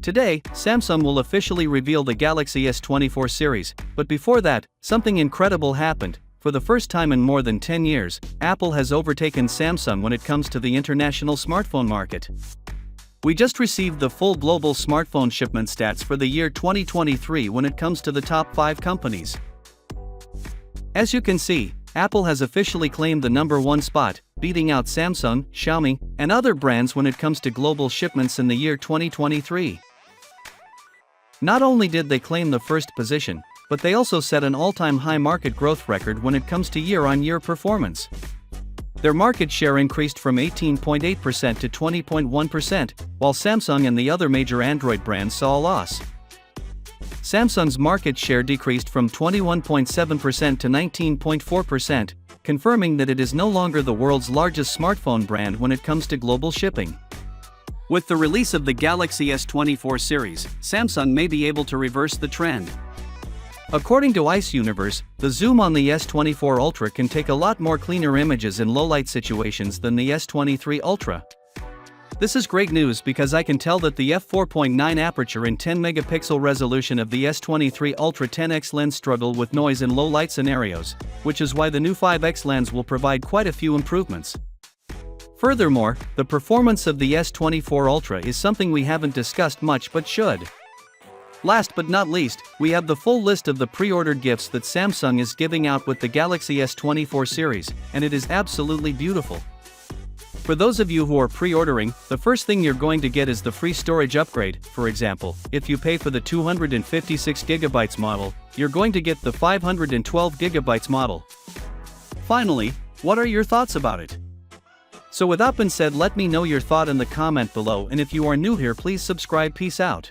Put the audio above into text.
Today, Samsung will officially reveal the Galaxy S24 series, but before that, something incredible happened. For the first time in more than 10 years, Apple has overtaken Samsung when it comes to the international smartphone market. We just received the full global smartphone shipment stats for the year 2023 when it comes to the top 5 companies. As you can see, Apple has officially claimed the #1 spot, beating out Samsung, Xiaomi, and other brands when it comes to global shipments in the year 2023. Not only did they claim the first position, but they also set an all-time high market growth record when it comes to year-on-year performance. Their market share increased from 18.8% to 20.1%, while Samsung and the other major Android brands saw a loss. Samsung's market share decreased from 21.7% to 19.4%, confirming that it is no longer the world's largest smartphone brand when it comes to global shipping. With the release of the Galaxy S24 series, Samsung may be able to reverse the trend. According to Ice Universe, the zoom on the S24 Ultra can take a lot more cleaner images in low-light situations than the S23 Ultra. This is great news because I can tell that the f4.9 aperture and 10-megapixel resolution of the S23 Ultra 10x lens struggle with noise in low-light scenarios, which is why the new 5x lens will provide quite a few improvements. Furthermore, the performance of the S24 Ultra is something we haven't discussed much but should. Last but not least, we have the full list of the pre-ordered gifts that Samsung is giving out with the Galaxy S24 series, and it is absolutely beautiful. For those of you who are pre-ordering, the first thing you're going to get is the free storage upgrade. For example, if you pay for the 256GB model, you're going to get the 512GB model. Finally, what are your thoughts about it? So with that being said, let me know your thought in the comment below, and if you are new here, please subscribe. Peace out.